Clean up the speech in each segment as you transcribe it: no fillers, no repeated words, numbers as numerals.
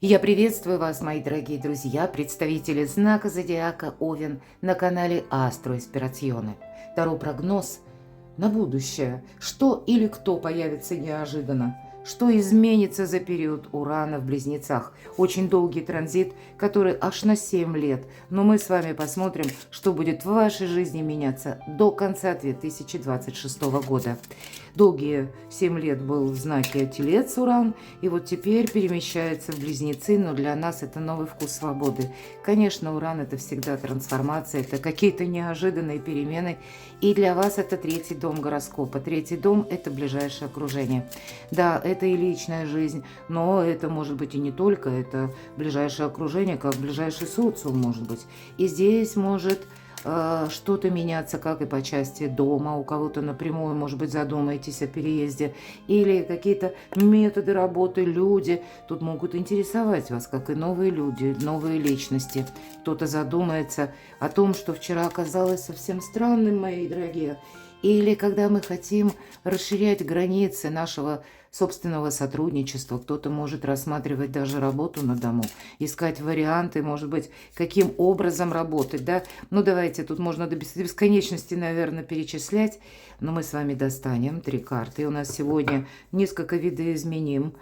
Я приветствую вас, мои дорогие друзья, представители знака зодиака Овен на канале Астро Инспирационе. Таро прогноз на будущее. Что или кто появится неожиданно? Что изменится за период Урана в Близнецах? Очень долгий транзит, который аж на 7 лет. Но мы с вами посмотрим, что будет в вашей жизни меняться до конца 2026 года. Долгие 7 лет был в знаке Телец Уран, и вот теперь перемещается в Близнецы, но для нас это новый вкус свободы. Конечно, Уран – это всегда трансформация, это какие-то неожиданные перемены, и для вас это третий дом гороскопа. Третий дом – это ближайшее окружение. Да, это и личная жизнь, но это может быть и не только, это ближайшее окружение, как ближайший социум может быть. И здесь может что-то меняться, как и по части дома. У кого-то напрямую, может быть, задумаетесь о переезде. Или какие-то методы работы, люди. Тут могут интересовать вас, как и новые люди, новые личности. Кто-то задумается о том, что вчера оказалось совсем странным, мои дорогие. Или когда мы хотим расширять границы нашего собственного сотрудничества, кто-то может рассматривать даже работу на дому, искать варианты, может быть, каким образом работать, да. Ну, давайте, тут можно до бесконечности, наверное, перечислять, но мы с вами достанем 3 карты. И у нас сегодня несколько видоизменим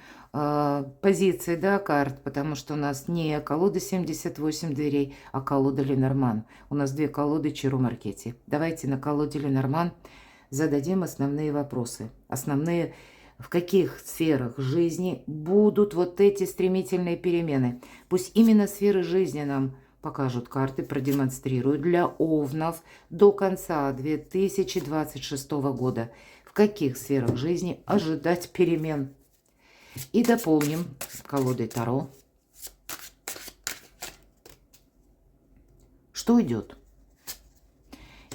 позиции, да, карт, потому что у нас не колода 78 дверей, а колода Ленорман. У нас 2 колоды Чару Маркетти. Давайте на колоде Ленорман зададим основные вопросы. Основные, в каких сферах жизни будут вот эти стремительные перемены. Пусть именно сферы жизни нам покажут карты, продемонстрируют для овнов до конца 2026 года. В каких сферах жизни ожидать перемен. И дополним колодой Таро. Что идет?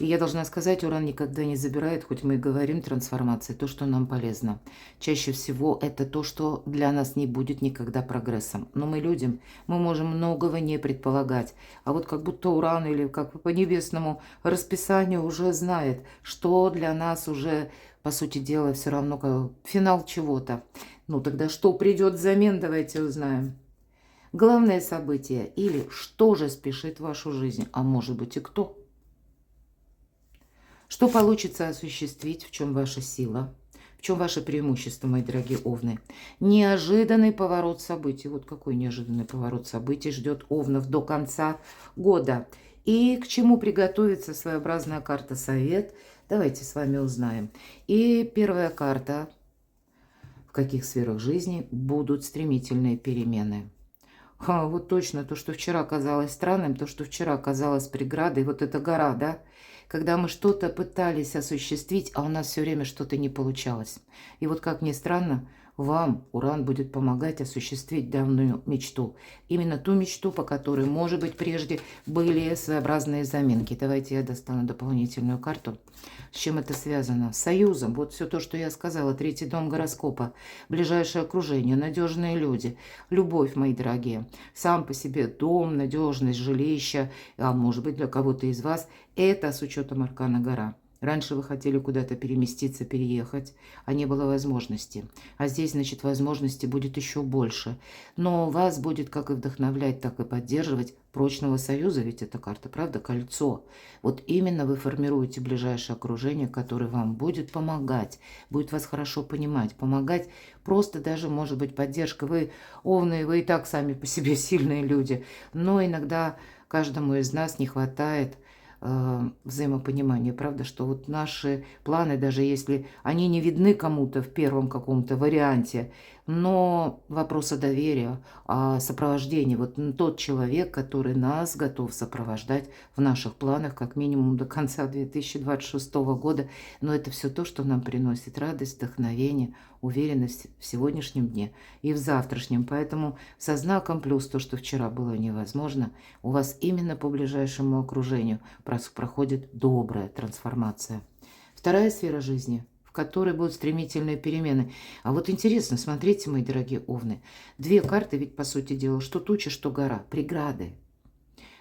И я должна сказать, Уран никогда не забирает, хоть мы и говорим трансформации, то, что нам полезно. Чаще всего это то, что для нас не будет никогда прогрессом. Но мы людям, мы можем многого не предполагать. А вот как будто Уран или как по небесному расписанию уже знает, что для нас уже, по сути дела, все равно как финал чего-то. Ну тогда что придет взамен, давайте узнаем. Главное событие или что же спешит в вашу жизнь, а может быть и кто? Что получится осуществить, в чем ваша сила, в чем ваше преимущество, мои дорогие овны? Неожиданный поворот событий. Вот какой неожиданный поворот событий ждет овнов до конца года. И к чему приготовиться, своеобразная карта совет. Давайте с вами узнаем. И первая карта. В каких сферах жизни будут стремительные перемены. Вот точно то, что вчера казалось странным, то, что вчера казалось преградой, вот эта гора, да? Когда мы что-то пытались осуществить, а у нас все время что-то не получалось. И вот как ни странно, вам Уран будет помогать осуществить давнюю мечту. Именно ту мечту, по которой, может быть, прежде были своеобразные заминки. Давайте я достану дополнительную карту. С чем это связано? С союзом. Вот все то, что я сказала. Третий дом гороскопа. Ближайшее окружение. Надежные люди. Любовь, мои дорогие. Сам по себе дом, надежность, жилище. А может быть, для кого-то из вас это с учетом аркана гора. Раньше вы хотели куда-то переместиться, переехать, а не было возможности. А здесь, значит, возможности будет еще больше. Но вас будет как и вдохновлять, так и поддерживать прочного союза, ведь это карта, правда, кольцо. Вот именно вы формируете ближайшее окружение, которое вам будет помогать, будет вас хорошо понимать, помогать просто даже, может быть, поддержка. Вы овны, вы и так сами по себе сильные люди, но иногда каждому из нас не хватает взаимопонимание, правда, что вот наши планы, даже если они не видны кому-то в первом каком-то варианте, но вопроса доверия, сопровождения, вот тот человек, который нас готов сопровождать в наших планах как минимум до конца 2026 года, но это все то, что нам приносит радость, вдохновение, уверенность в сегодняшнем дне и в завтрашнем. Поэтому со знаком плюс то, что вчера было невозможно, у вас именно по ближайшему окружению проходит добрая трансформация. Вторая сфера жизни, в которой будут стремительные перемены. А вот интересно, смотрите, мои дорогие овны, 2 карты, ведь по сути дела, что туча, что гора, преграды.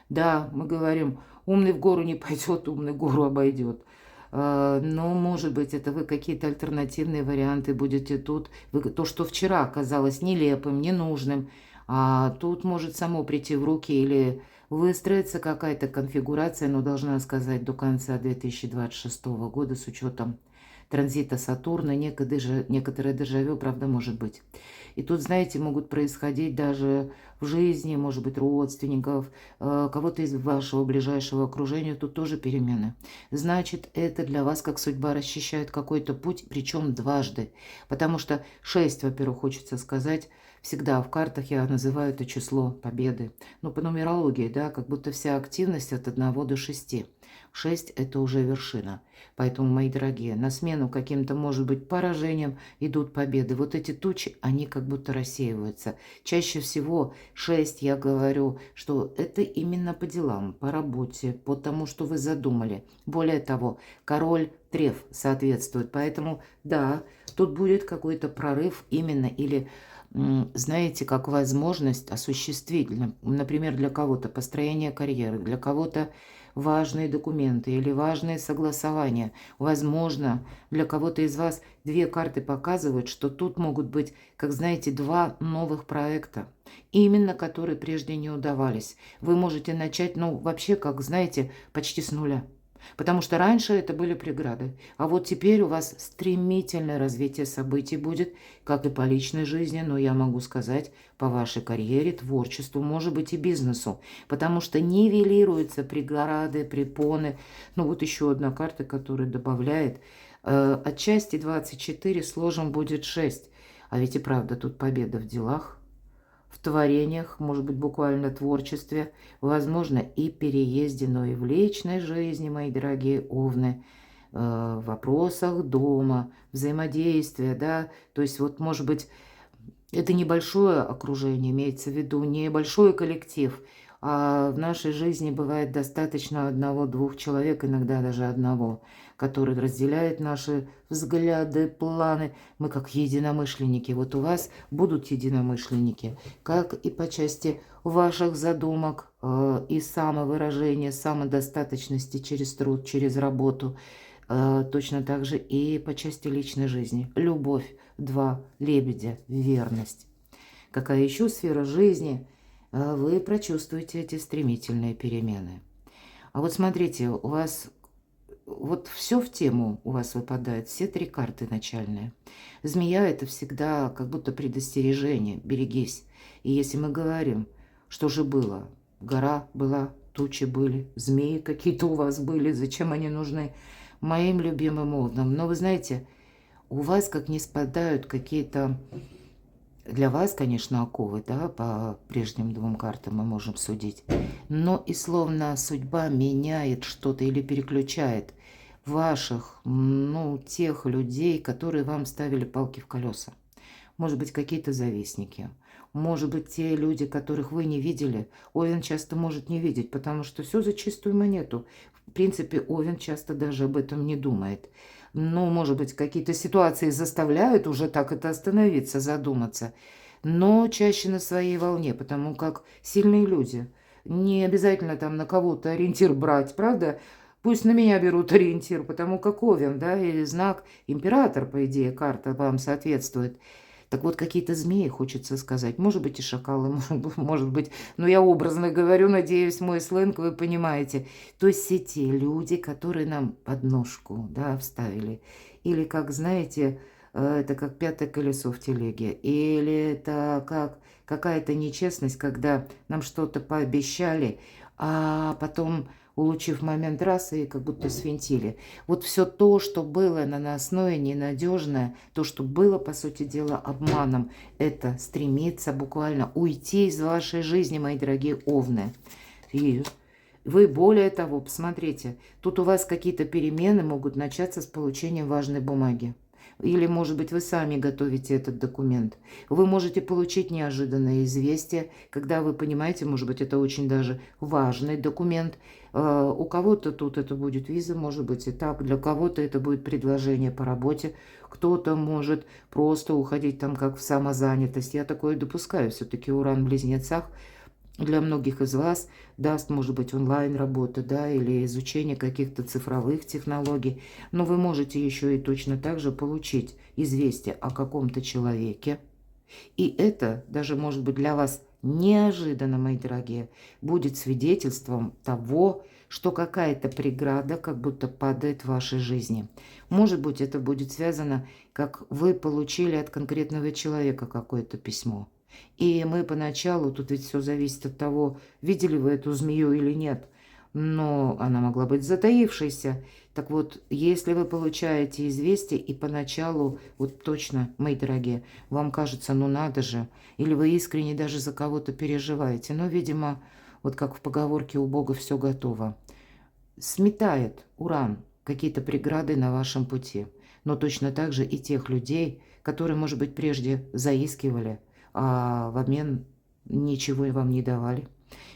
Да, мы говорим, умный в гору не пойдет, умный гору обойдет. Но, может быть, это вы какие-то альтернативные варианты будете тут. Вы, то, что вчера казалось нелепым, ненужным, А тут может само прийти в руки или выстроиться какая-то конфигурация, но должна сказать до конца 2026 года с учетом транзита Сатурна, некоторое дежавю, правда, может быть. И тут, знаете, могут происходить даже в жизни, может быть, родственников, кого-то из вашего ближайшего окружения, тут тоже перемены. Значит, это для вас как судьба расчищает какой-то путь, причем дважды. Потому что 6, во-первых, хочется сказать, всегда в картах я называю это число победы. Но по нумерологии, да, как будто вся активность от 1 до 6. 6 – это уже вершина. Поэтому, мои дорогие, на смену каким-то, может быть, поражениям идут победы. Вот эти тучи, они как будто рассеиваются. Чаще всего 6, я говорю, что это именно по делам, по работе, по тому, что вы задумали. Более того, король треф соответствует. Поэтому, да, тут будет какой-то прорыв именно или... знаете, как возможность осуществить, например, для кого-то построение карьеры, для кого-то важные документы или важные согласования. Возможно, для кого-то из вас 2 карты показывают, что тут могут быть, как знаете, 2 новых проекта, именно которые прежде не удавались. Вы можете начать, ну, вообще, как знаете, почти с нуля. Потому что раньше это были преграды. А вот теперь у вас стремительное развитие событий будет, как и по личной жизни, но я могу сказать, по вашей карьере, творчеству, может быть и бизнесу. Потому что нивелируются преграды, препоны. Ну вот еще одна карта, которая добавляет. Отчасти 24 сложим будет 6. А ведь и правда тут победа в делах, в творениях, может быть, буквально творчестве, возможно, и переезде, но и в личной жизни, мои дорогие овны, в вопросах дома, взаимодействия, да, то есть вот, может быть, это небольшое окружение, имеется в виду небольшой коллектив, а в нашей жизни бывает достаточно 1-2 человек, иногда даже одного, который разделяет наши взгляды, планы. Мы как единомышленники. Вот у вас будут единомышленники, как и по части ваших задумок и самовыражения, самодостаточности через труд, через работу. Точно так же и по части личной жизни. Любовь, 2 лебедя, верность. Какая еще сфера жизни, вы прочувствуете эти стремительные перемены. А вот смотрите, у вас вот все в тему у вас выпадает, все 3 карты начальные. Змея – это всегда как будто предостережение, берегись. И если мы говорим, что же было, гора была, тучи были, змеи какие-то у вас были, зачем они нужны моим любимым овнам? Но вы знаете, у вас как не спадают какие-то... Для вас, конечно, оковы, да, по прежним 2 картам мы можем судить. Но и словно судьба меняет что-то или переключает ваших, ну, тех людей, которые вам ставили палки в колеса. Может быть, какие-то завистники. Может быть, те люди, которых вы не видели. Овен часто может не видеть, потому что все за чистую монету. В принципе, Овен часто даже об этом не думает. Ну, может быть, какие-то ситуации заставляют уже так это остановиться, задуматься. Но чаще на своей волне, потому как сильные люди. Не обязательно там на кого-то ориентир брать, правда? Пусть на меня берут ориентир, потому как Овен, да, и знак император, по идее, карта вам соответствует. Так вот, какие-то змеи, хочется сказать. Может быть, и шакалы, может быть. Но я образно говорю, надеюсь, мой сленг вы понимаете. То есть все те люди, которые нам подножку, да, вставили. Или, как, знаете, это как 5-е колесо в телеге. Или это как какая-то нечестность, когда нам что-то пообещали, а потом... улучив момент раз и как будто свинтили. Вот все то, что было наносное, ненадежное, то, что было, по сути дела, обманом, это стремится буквально уйти из вашей жизни, мои дорогие овны. И вы, более того, посмотрите, тут у вас какие-то перемены могут начаться с получением важной бумаги. Или, может быть, вы сами готовите этот документ. Вы можете получить неожиданное известие, когда вы понимаете, может быть, это очень даже важный документ. У кого-то тут это будет виза, может быть, и так. Для кого-то это будет предложение по работе. Кто-то может просто уходить там как в самозанятость. Я такое допускаю. Все-таки Уран в Близнецах для многих из вас даст, может быть, онлайн-работа, да, или изучение каких-то цифровых технологий. Но вы можете еще и точно так же получить известие о каком-то человеке. И это даже может быть для вас неожиданно, мои дорогие, будет свидетельством того, что какая-то преграда как будто падает в вашей жизни. Может быть, это будет связано, как вы получили от конкретного человека какое-то письмо. И мы поначалу, тут ведь все зависит от того, видели вы эту змею или нет, но она могла быть затаившейся. Так вот, если вы получаете известие, и поначалу, вот точно, мои дорогие, вам кажется, ну надо же, или вы искренне даже за кого-то переживаете, но, видимо, вот как в поговорке «у Бога все готово», сметает Уран какие-то преграды на вашем пути. Но точно так же и тех людей, которые, может быть, прежде заискивали, а в обмен ничего вам не давали.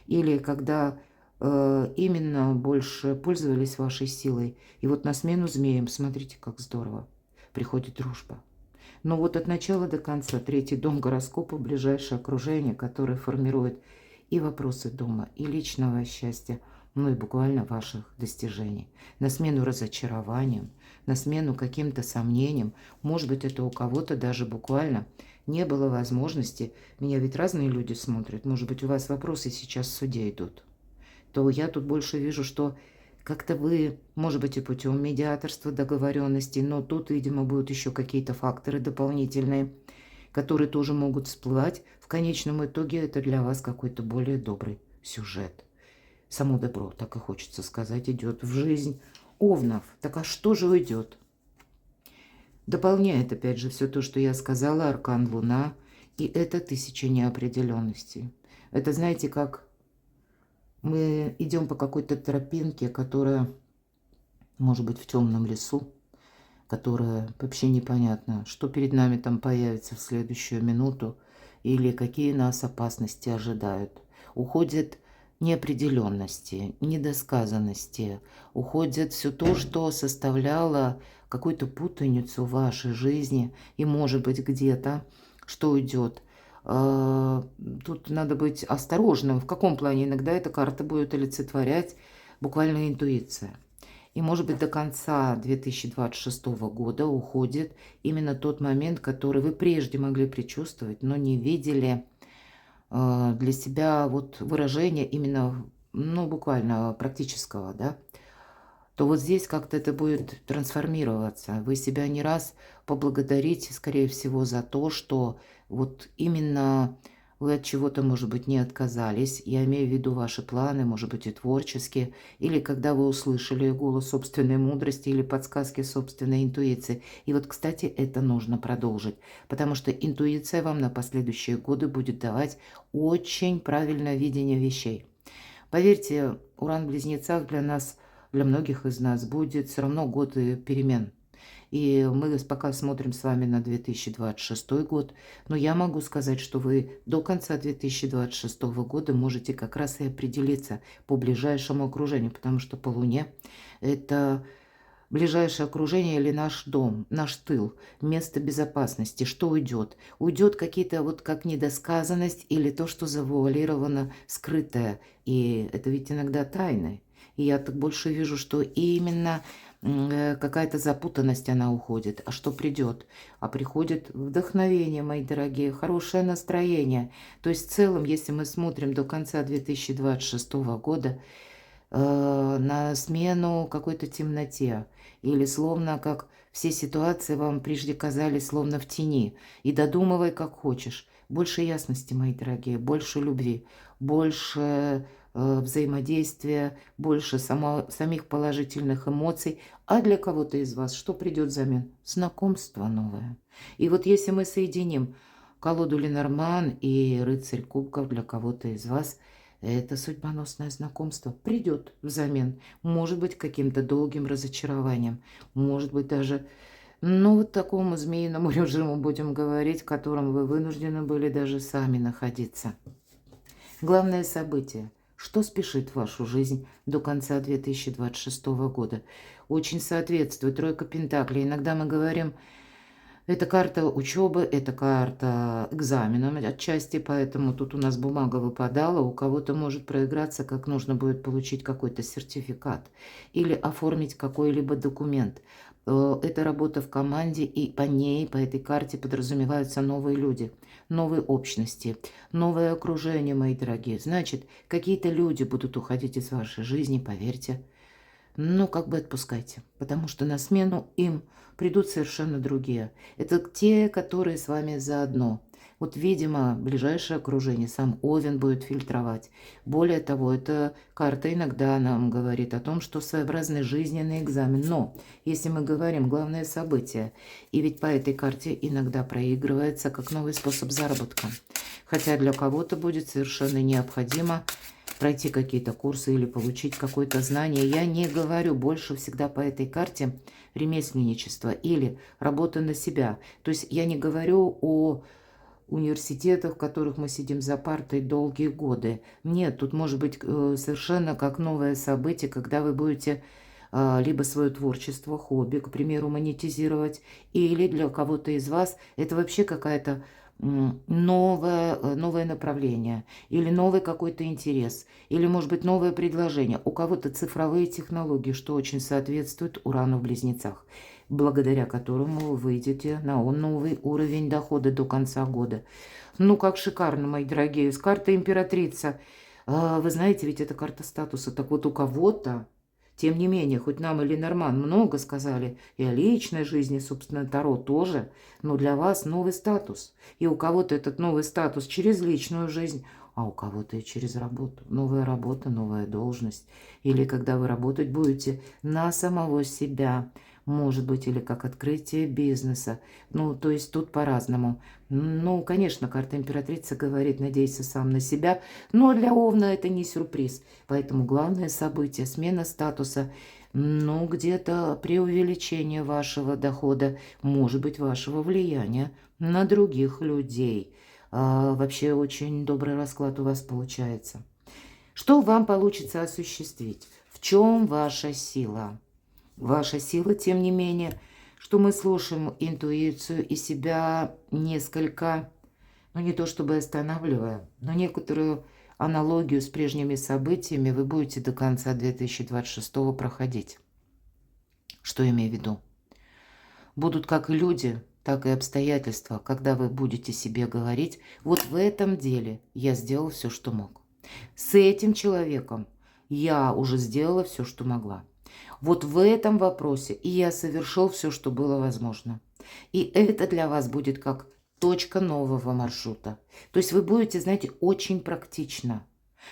Или когда именно больше пользовались вашей силой. И вот на смену змеям, смотрите, как здорово, приходит дружба. Но вот от начала до конца третий дом гороскопа, ближайшее окружение, которое формирует и вопросы дома, и личного счастья, ну и буквально ваших достижений. На смену разочарованиям, на смену каким-то сомнениям. Может быть, это у кого-то даже буквально не было возможности. Меня ведь разные люди смотрят. Может быть, у вас вопросы сейчас в суде идут. То я тут больше вижу, что как-то вы, может быть, и путем медиаторства, договоренности, но тут, видимо, будут еще какие-то факторы дополнительные, которые тоже могут всплывать. В конечном итоге это для вас какой-то более добрый сюжет. Само добро, так и хочется сказать, идет в жизнь овнов. Так а что же уйдет? Дополняет, опять же, все то, что я сказала, аркан Луна, и это 1000 неопределенностей. Это, знаете, как мы идем по какой-то тропинке, которая, может быть, в темном лесу, которая вообще непонятно, что перед нами там появится в следующую минуту, или какие нас опасности ожидают. Уходят неопределенности, недосказанности, уходит все то, что составляло какую-то путаницу в вашей жизни, и, может быть, где-то, что уйдет. Тут надо быть осторожным. В каком плане? Иногда эта карта будет олицетворять буквально интуиция. И, может быть, до конца 2026 года уходит именно тот момент, который вы прежде могли предчувствовать, но не видели для себя вот выражения именно, ну, буквально практического, да, то вот здесь как-то это будет трансформироваться. Вы себя не раз поблагодарите, скорее всего, за то, что вот именно вы от чего-то, может быть, не отказались. Я имею в виду ваши планы, может быть, и творческие, или когда вы услышали голос собственной мудрости или подсказки собственной интуиции. И вот, кстати, это нужно продолжить, потому что интуиция вам на последующие годы будет давать очень правильное видение вещей. Поверьте, Уран в Близнецах для нас, для многих из нас будет все равно год перемен. И мы пока смотрим с вами на 2026 год, но я могу сказать, что вы до конца 2026 года можете как раз и определиться по ближайшему окружению, потому что по Луне это ближайшее окружение или наш дом, наш тыл, место безопасности, что уйдет. Уйдет какие-то вот как недосказанность или то, что завуалировано, скрытое. И это ведь иногда тайны. И я так больше вижу, что именно какая-то запутанность она уходит. А что придет? А приходит вдохновение, мои дорогие, хорошее настроение. То есть в целом, если мы смотрим до конца 2026 года, на смену какой-то темноте. Или словно как все ситуации вам прежде казались словно в тени. И додумывай как хочешь. Больше ясности, мои дорогие, больше любви, больше взаимодействия, больше самих положительных эмоций. А для кого-то из вас что придет взамен? Знакомство новое. И вот если мы соединим колоду Ленорман и рыцарь кубков для кого-то из вас, это судьбоносное знакомство придет взамен. Может быть, каким-то долгим разочарованием. Может быть, даже, ну, вот такому змеиному режиму, будем говорить, в котором вы вынуждены были даже сами находиться. Главное событие. Что спешит в вашу жизнь до конца 2026 года? Очень соответствует тройка пентаклей. Иногда мы говорим, это карта учебы, это карта экзамена отчасти, поэтому тут у нас бумага выпадала, у кого-то может проиграться, как нужно будет получить какой-то сертификат или оформить какой-либо документ. Это работа в команде, и по ней, по этой карте подразумеваются новые люди, новые общности, новое окружение, мои дорогие. Значит, какие-то люди будут уходить из вашей жизни, поверьте. Ну, как бы отпускайте, потому что на смену им придут совершенно другие. Это те, которые с вами заодно. Вот, видимо, ближайшее окружение сам Овен будет фильтровать. Более того, эта карта иногда нам говорит о том, что своеобразный жизненный экзамен. Но, если мы говорим главное событие, и ведь по этой карте иногда проигрывается как новый способ заработка. Хотя для кого-то будет совершенно необходимо пройти какие-то курсы или получить какое-то знание. Я не говорю больше всегда по этой карте ремесленничество или работа на себя. То есть я не говорю о университетах, в которых мы сидим за партой долгие годы. Нет, тут может быть совершенно как новое событие, когда вы будете либо свое творчество, хобби, к примеру, монетизировать, или для кого-то из вас это вообще какая-то новое направление, или новый какой-то интерес, или, может быть, новое предложение. У кого-то цифровые технологии, что очень соответствует Урану в Близнецах, благодаря которому вы выйдете на новый уровень дохода до конца года. Ну, как шикарно, мои дорогие. С картой Императрица. Вы знаете, ведь это карта статуса. Так вот, у кого-то, тем не менее, хоть нам и Ленорман много сказали, и о личной жизни, собственно, Таро тоже, но для вас новый статус. И у кого-то этот новый статус через личную жизнь, а у кого-то и через работу. Новая работа, новая должность. Или когда вы работать будете на самого себя, может быть, или как открытие бизнеса. Ну, то есть тут по-разному. Ну, конечно, карта Императрицы говорит, надейся сам на себя, но для Овна это не сюрприз. Поэтому главное событие, смена статуса, ну, где-то преувеличение вашего дохода, может быть, вашего влияния на других людей. Вообще очень добрый расклад у вас получается. Что вам получится осуществить? В чем ваша сила? Ваша сила, тем не менее, что мы слушаем интуицию и себя несколько, ну не то чтобы останавливая, но некоторую аналогию с прежними событиями вы будете до конца 2026 проходить. Что имею в виду? Будут как и люди, так и обстоятельства, когда вы будете себе говорить, вот в этом деле я сделал все, что мог. С этим человеком я уже сделала все, что могла. Вот в этом вопросе и я совершил все, что было возможно. И это для вас будет как точка нового маршрута. То есть вы будете, знаете, очень практично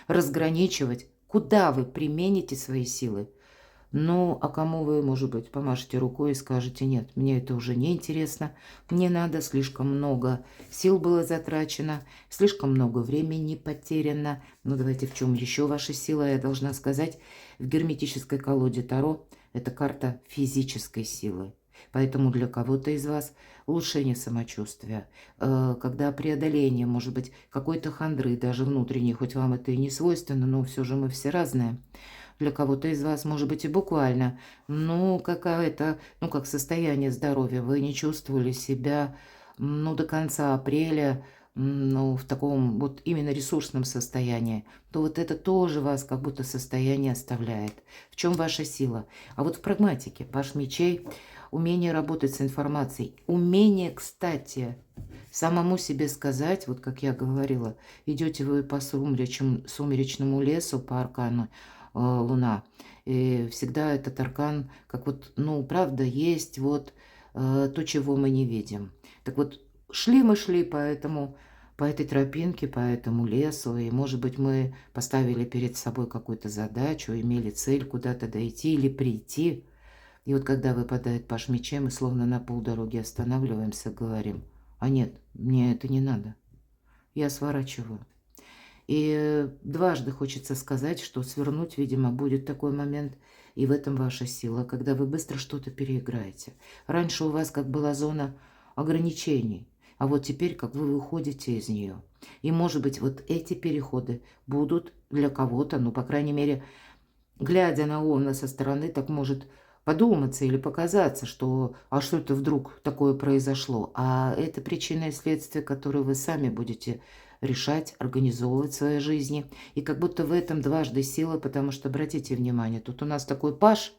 разграничивать, куда вы примените свои силы. Ну, а кому вы, может быть, помашете рукой и скажете, нет, мне это уже не интересно, мне надо, слишком много сил было затрачено, слишком много времени потеряно. Ну, давайте, в чем еще ваша сила, я должна сказать, в герметической колоде Таро это карта физической силы. Поэтому для кого-то из вас улучшение самочувствия, когда преодоление, может быть, какой-то хандры, даже внутренней, хоть вам это и не свойственно, но все же мы все разные. Для кого-то из вас, может быть, и буквально, ну, какая-то, ну, как состояние здоровья. Вы не чувствовали себя, ну, до конца апреля, ну, в таком вот именно ресурсном состоянии, то вот это тоже вас как будто состояние оставляет. В чем ваша сила? А вот в прагматике, паш мечей, умение работать с информацией, умение, кстати, самому себе сказать, вот как я говорила, идете вы по сумеречному лесу, по аркану, Луна. И всегда этот аркан, как вот, ну, правда, есть вот то, чего мы не видим. Так вот, шли мы по этой тропинке, по этому лесу, и, может быть, мы поставили перед собой какую-то задачу, имели цель куда-то дойти или прийти. И вот когда выпадает паш мечей, мы словно на полдороги останавливаемся, говорим, а нет, мне это не надо, я сворачиваю. И дважды хочется сказать, что свернуть, видимо, будет такой момент, и в этом ваша сила, когда вы быстро что-то переиграете. Раньше у вас как была зона ограничений, а вот теперь как вы выходите из нее. И, может быть, вот эти переходы будут для кого-то, ну, по крайней мере, глядя на Овна со стороны, так может подуматься или показаться, что а что это вдруг такое произошло. А это причина и следствие, которые вы сами будете решать, организовывать в своей жизни. И как будто в этом дважды сила, потому что, обратите внимание, тут у нас такой паш,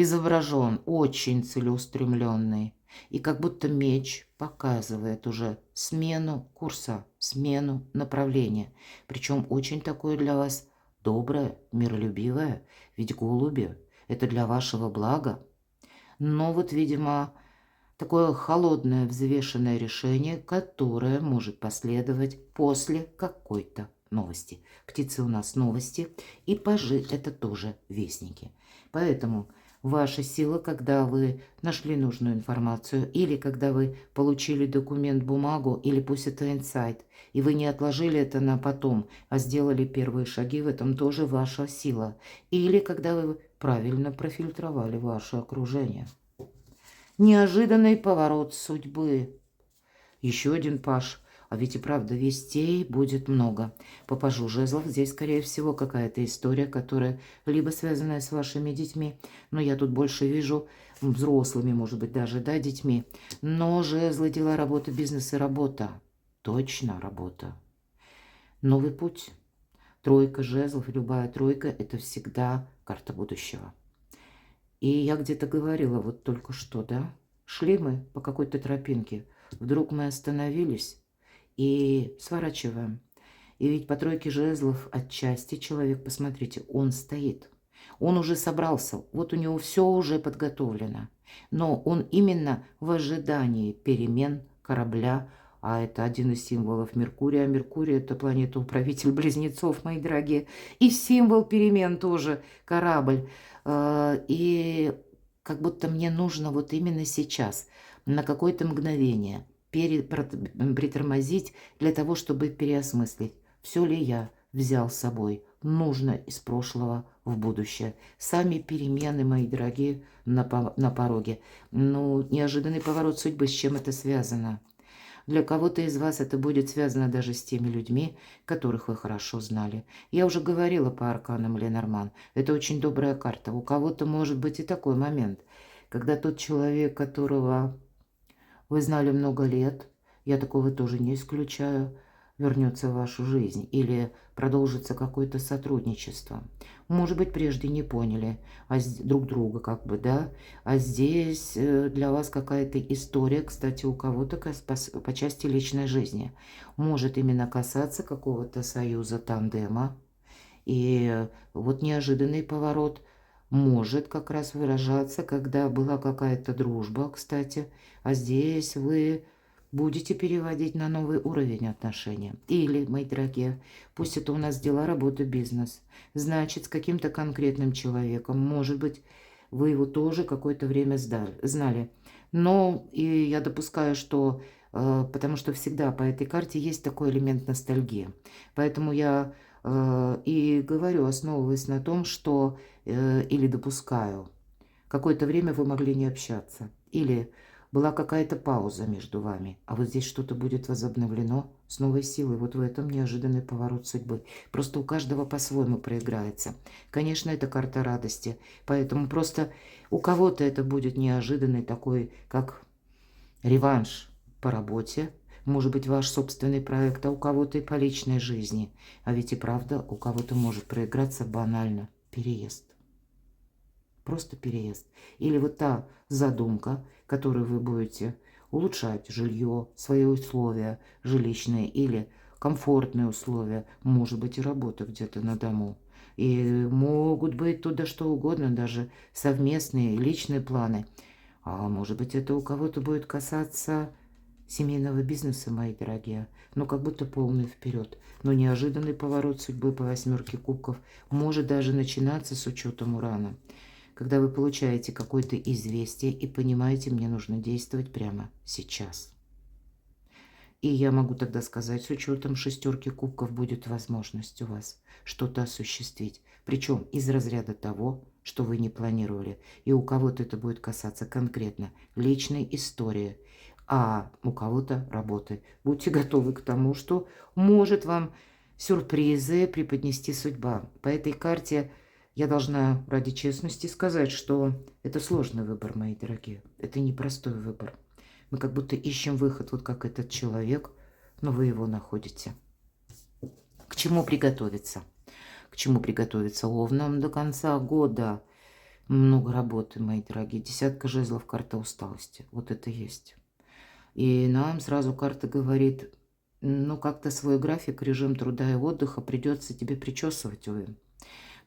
изображен очень целеустремленный. И как будто меч показывает уже смену курса, смену направления. Причем очень такое для вас доброе, миролюбивое, ведь голуби– это для вашего блага. Но вот, видимо, такое холодное, взвешенное решение, которое может последовать после какой-то новости. Птицы у нас новости, и пажи– это тоже вестники. Поэтому ваша сила, когда вы нашли нужную информацию, или когда вы получили документ, бумагу, или пусть это инсайт, и вы не отложили это на потом, а сделали первые шаги, в этом тоже ваша сила. Или когда вы правильно профильтровали ваше окружение. Неожиданный поворот судьбы. Еще один паж. А ведь и правда вестей будет много. По пажу жезлов здесь, скорее всего, какая-то история, которая либо связанная с вашими детьми, но я тут больше вижу взрослыми, может быть, даже, да, детьми. Но жезлы, дела, работа, бизнес и работа. Точно работа. Новый путь. Тройка жезлов, любая тройка – это всегда карта будущего. И я где-то говорила вот только что, да, шли мы по какой-то тропинке, вдруг мы остановились и сворачиваем. И ведь по тройке жезлов отчасти человек, посмотрите, он стоит. Он уже собрался, вот у него все уже подготовлено. Но он именно в ожидании перемен корабля, а это один из символов Меркурия. Меркурий – это планета-управитель близнецов, мои дорогие. И символ перемен тоже корабль. И как будто мне нужно вот именно сейчас, на какое-то мгновение, притормозить для того, чтобы переосмыслить, все ли я взял с собой нужно из прошлого в будущее. Сами перемены, мои дорогие, на пороге. Ну, неожиданный поворот судьбы, с чем это связано? Для кого-то из вас это будет связано даже с теми людьми, которых вы хорошо знали. Я уже говорила по арканам Ленорман. Это очень добрая карта. У кого-то может быть и такой момент, когда тот человек, которого вы знали много лет, я такого тоже не исключаю, вернется в вашу жизнь или продолжится какое-то сотрудничество. Может быть, прежде не поняли друг друга, как бы, да, а здесь для вас какая-то история, кстати, у кого-то по части личной жизни. Может именно касаться какого-то союза, тандема. И вот неожиданный поворот может как раз выражаться, когда была какая-то дружба, кстати, а здесь вы будете переводить на новый уровень отношения. Или, мои дорогие, пусть это у нас дела, работа, бизнес. Значит, с каким-то конкретным человеком, может быть, вы его тоже какое-то время знали. Но и я допускаю, что, потому что всегда по этой карте есть такой элемент ностальгии. Поэтому я и говорю, основываясь на том, что или допускаю, какое-то время вы могли не общаться. Или была какая-то пауза между вами, а вот здесь что-то будет возобновлено с новой силой. Вот в этом неожиданный поворот судьбы. Просто у каждого по-своему проиграется. Конечно, это карта радости, поэтому просто у кого-то это будет неожиданный такой, как реванш по работе, может быть, ваш собственный проект, а у кого-то и по личной жизни. А ведь и правда, у кого-то может проиграться банально переезд. Просто переезд. Или вот та задумка, которую вы будете улучшать жилье, свои условия жилищные или комфортные условия, может быть и работа где-то на дому. И могут быть туда что угодно, даже совместные личные планы. А может быть это у кого-то будет касаться семейного бизнеса, мои дорогие. Но как будто полный вперед. Но неожиданный поворот судьбы по 8 кубков может даже начинаться с учетом Урана. Когда вы получаете какое-то известие и понимаете, мне нужно действовать прямо сейчас. И я могу тогда сказать, с учетом 6 кубков будет возможность у вас что-то осуществить. Причем из разряда того, что вы не планировали. И у кого-то это будет касаться конкретно личной истории, а у кого-то работы. Будьте готовы к тому, что может вам сюрпризы преподнести судьба. По этой карте я должна ради честности сказать, что это сложный выбор, мои дорогие. Это непростой выбор. Мы как будто ищем выход, вот как этот человек, но вы его находите. К чему приготовиться? К чему приготовиться Овнам до конца года? Много работы, мои дорогие. Десятка жезлов, карта усталости. Вот это есть. И нам сразу карта говорит, ну, как-то свой график, режим труда и отдыха придется тебе причесывать, увы.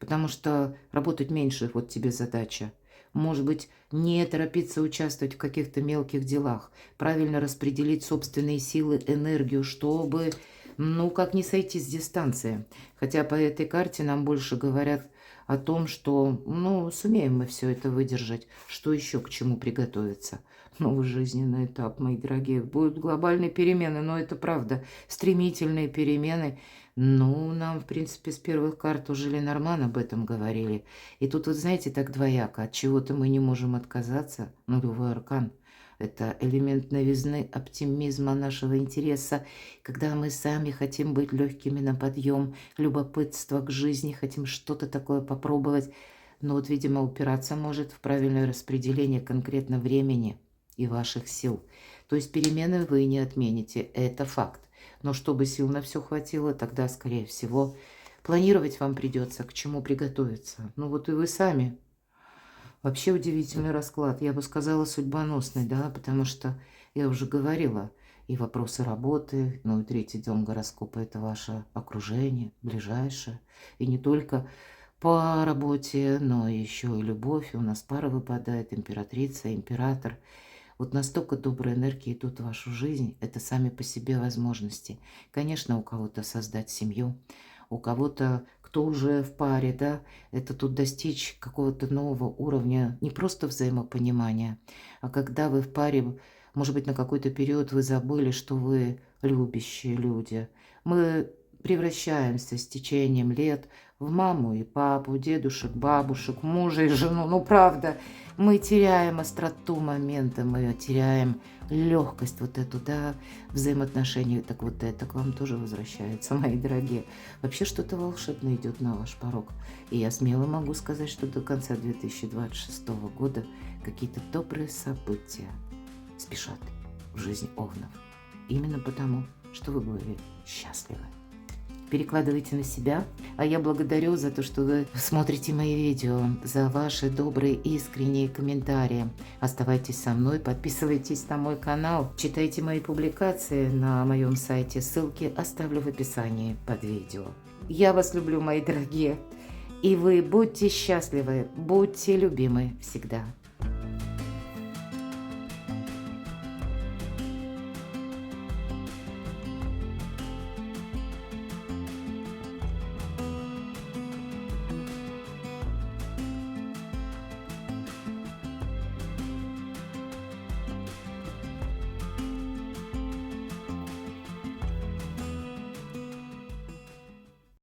Потому что работать меньше, вот тебе задача. Может быть, не торопиться участвовать в каких-то мелких делах, правильно распределить собственные силы, энергию, чтобы, ну, как не сойти с дистанции. Хотя по этой карте нам больше говорят о том, что, ну, сумеем мы все это выдержать, что еще к чему приготовиться. Новый жизненный этап, мои дорогие. Будут глобальные перемены, но это правда, стремительные перемены. Ну, нам, в принципе, с первых карт уже Ленорман об этом говорили. И тут, вот знаете, так двояко. От чего-то мы не можем отказаться. Нулевой аркан. Это элемент новизны, оптимизма, нашего интереса, когда мы сами хотим быть легкими на подъем, любопытство к жизни, хотим что-то такое попробовать. Но вот, видимо, упираться может в правильное распределение конкретно времени и ваших сил. То есть перемены вы не отмените, это факт. Но чтобы сил на все хватило, тогда, скорее всего, планировать вам придется, к чему приготовиться. Ну вот и вы сами. Вообще удивительный расклад. Я бы сказала, судьбоносный, да, потому что я уже говорила, и вопросы работы, ну и третий дом гороскопа – это ваше окружение, ближайшее. И не только по работе, но еще и любовь. И у нас пара выпадает, императрица, император. Вот настолько доброй энергии идут в вашу жизнь, это сами по себе возможности. Конечно, у кого-то создать семью, у кого-то, кто уже в паре, да, это тут достичь какого-то нового уровня, не просто взаимопонимания, а когда вы в паре, может быть, на какой-то период вы забыли, что вы любящие люди. Мы превращаемся с течением лет в маму и папу, дедушек, бабушек, мужа и жену. Ну, правда, мы теряем остроту момента, мы теряем легкость вот эту, да, взаимоотношений. Так вот это к вам тоже возвращается, мои дорогие. Вообще что-то волшебное идет на ваш порог. И я смело могу сказать, что до конца 2026 года какие-то добрые события спешат в жизнь овнов. Именно потому, что вы были счастливы. Перекладывайте на себя. А я благодарю за то, что вы смотрите мои видео, за ваши добрые, искренние комментарии. Оставайтесь со мной, подписывайтесь на мой канал, читайте мои публикации на моем сайте. Ссылки оставлю в описании под видео. Я вас люблю, мои дорогие. И вы будьте счастливы, будьте любимы всегда.